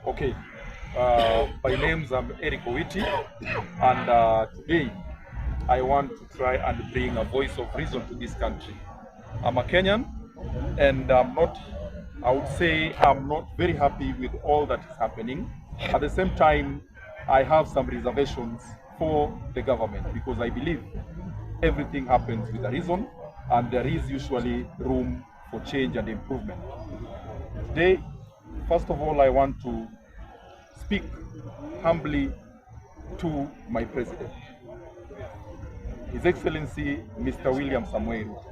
Okay, my name's Eric Owiti, and today I want to try and bring a voice of reason to this country. I'm a Kenyan, and I would say I'm not very happy with all that is happening. At the same time, I have some reservations for the government because I believe everything happens with a reason, and there is usually room for change and improvement. Today, first of all, I want to speak humbly to my president, His Excellency Mr. William Samoei Ruto.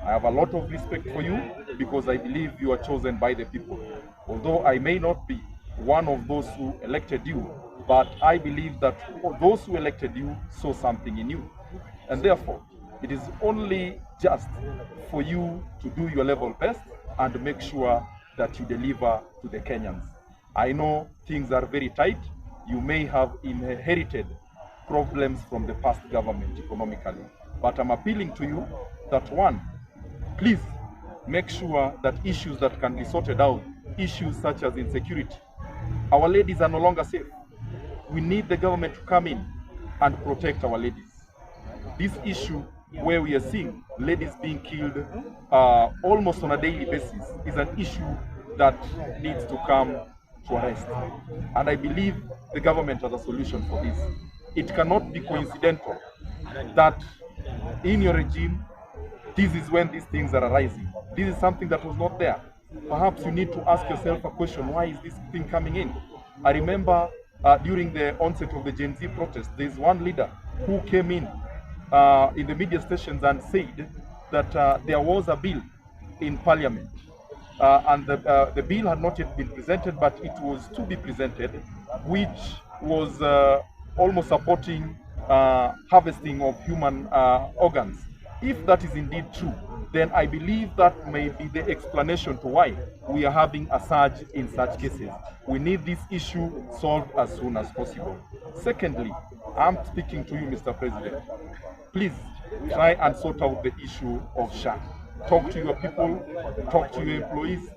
I have a lot of respect for you because I believe you are chosen by the people. Although I may not be one of those who elected you, but I believe that those who elected you saw something in you. And therefore, it is only just for you to do your level best and make sure that you deliver to the Kenyans. I know things are very tight. You may have inherited problems from the past government economically, but I'm appealing to you that one, please make sure that issues that can be sorted out, issues such as insecurity, our ladies are no longer safe. We need the government to come in and protect our ladies. This issue where we are seeing ladies being killed almost on a daily basis is an issue that needs to come to a rest. And I believe the government has a solution for this. It cannot be coincidental that in your regime, this is when these things are arising. This is something that was not there. Perhaps you need to ask yourself a question, why is this thing coming in? I remember during the onset of the Gen Z protest, there's one leader who came in the media stations and said that there was a bill in parliament and the bill had not yet been presented, but it was to be presented, which was almost supporting harvesting of human organs. If that is indeed true, then I believe that may be the explanation to why we are having a surge in such cases. We need this issue solved as soon as possible. Secondly, I'm speaking to you, Mr. President. Please try and sort out the issue of SHA. Talk to your people, talk to your employees,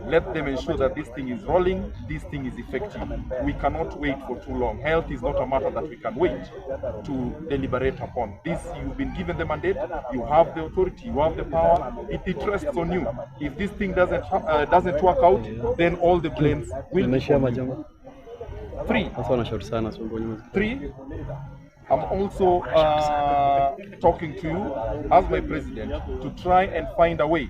let them ensure that this thing is rolling, this thing is effective. We cannot wait for too long. Health is not a matter that we can wait to deliberate upon. This, you've been given the mandate, you have the authority, you have the power, it rests on you. If this thing doesn't work out, then all the blames will be on you. Three, I'm also talking to you as my president to try and find a way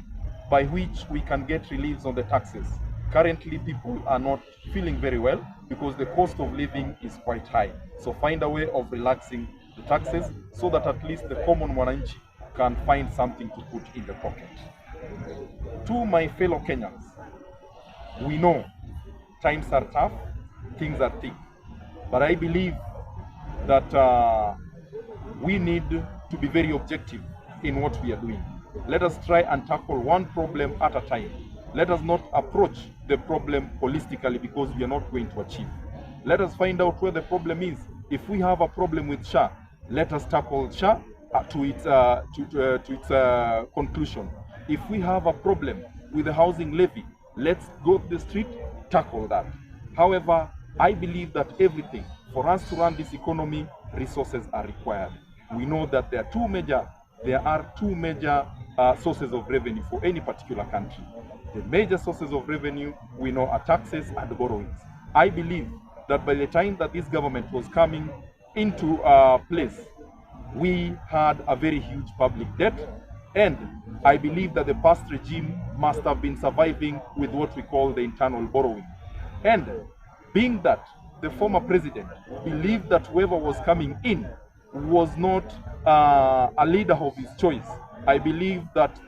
by which we can get reliefs on the taxes. Currently, people are not feeling very well because the cost of living is quite high. So find a way of relaxing the taxes so that at least the common mwananchi can find something to put in the pocket. To my fellow Kenyans, we know times are tough, things are thick, but I believe that we need to be very objective in what we are doing. Let us try and tackle one problem at a time. Let us not approach the problem holistically because we are not going to achieve. Let us find out where the problem is. If we have a problem with SHA, let us tackle SHA to its conclusion. If we have a problem with the housing levy, let's go to the street, tackle that. However, I believe that everything, for us to run this economy, resources are required. We know that there are two major sources of revenue for any particular country. The major sources of revenue we know are taxes and borrowings. I believe that by the time that this government was coming into place, we had a very huge public debt, and I believe that the past regime must have been surviving with what we call the internal borrowing. And being that the former president believed that whoever was coming in was not a leader of his choice, I believe that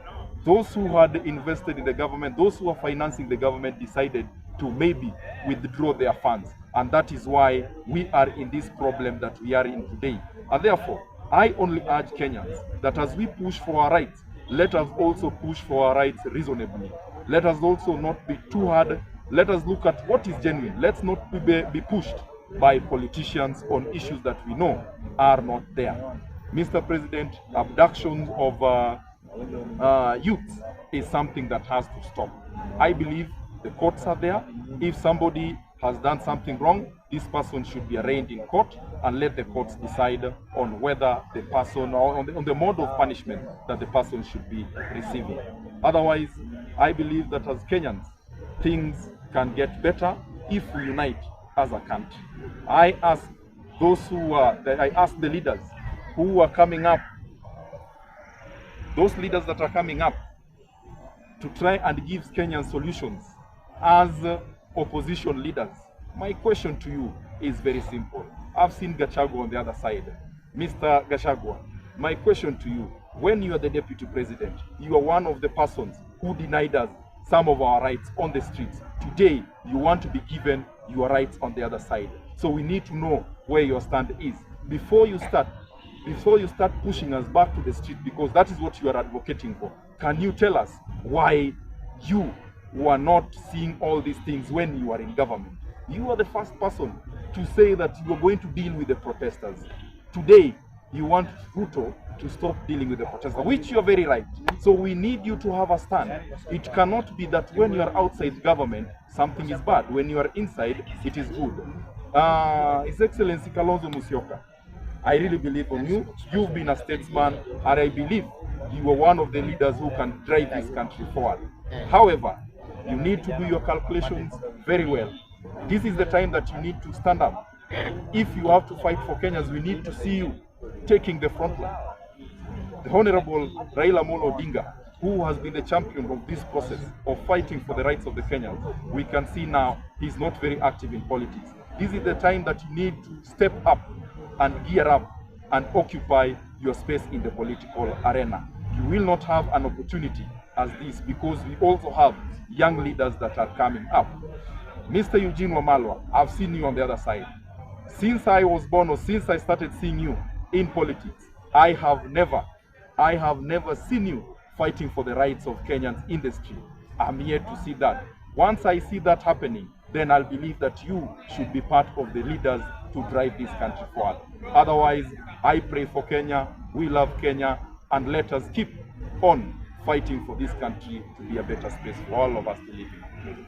those who had invested in the government, those who are financing the government, decided to maybe withdraw their funds. And that is why we are in this problem that we are in today. And therefore, I only urge Kenyans that as we push for our rights, let us also push for our rights reasonably. Let us also not be too hard. Let us look at what is genuine. Let's not be pushed by politicians on issues that we know are not there. Mr. President, abduction of youth is something that has to stop. I believe the courts are there. If somebody has done something wrong, this person should be arraigned in court and let the courts decide on whether the person, or on the mode of punishment that the person should be receiving. Otherwise, I believe that as Kenyans, things can get better if we unite as a country. I ask the leaders who are coming up, those leaders that are coming up, to try and give Kenyan solutions as opposition leaders. My question to you is very simple. I've seen Gachagua on the other side. Mr. Gachagua, my question to you, when you are the deputy president, you are one of the persons who denied us some of our rights on the streets. Today, you want to be given your rights on the other side. So we need to know where your stand is. Before you start pushing us back to the street, because that is what you are advocating for, can you tell us why you were not seeing all these things when you are in government? You are the first person to say that you are going to deal with the protesters. Today, you want Ruto to stop dealing with the protesters, which you are very right. So we need you to have a stand. It cannot be that when you are outside government, something is bad. When you are inside, it is good. His Excellency Kalonzo Musyoka, I really believe on you. You've been a statesman, and I believe you are one of the leaders who can drive this country forward. However, you need to do your calculations very well. This is the time that you need to stand up. If you have to fight for Kenyans, we need to see you taking the front line. The Honorable Raila Amolo Odinga, who has been the champion of this process of fighting for the rights of the Kenyans, we can see now he's not very active in politics. This is the time that you need to step up and gear up and occupy your space in the political arena. You will not have an opportunity as this because we also have young leaders that are coming up. Mr. Eugene Wamalwa, I've seen you on the other side. Since I was born, or since I started seeing you in politics, I have never seen you fighting for the rights of Kenyans in the street. I'm here to see that. Once I see that happening, then I'll believe that you should be part of the leaders to drive this country forward. Otherwise, I pray for Kenya, we love Kenya, and let us keep on fighting for this country to be a better space for all of us to live in.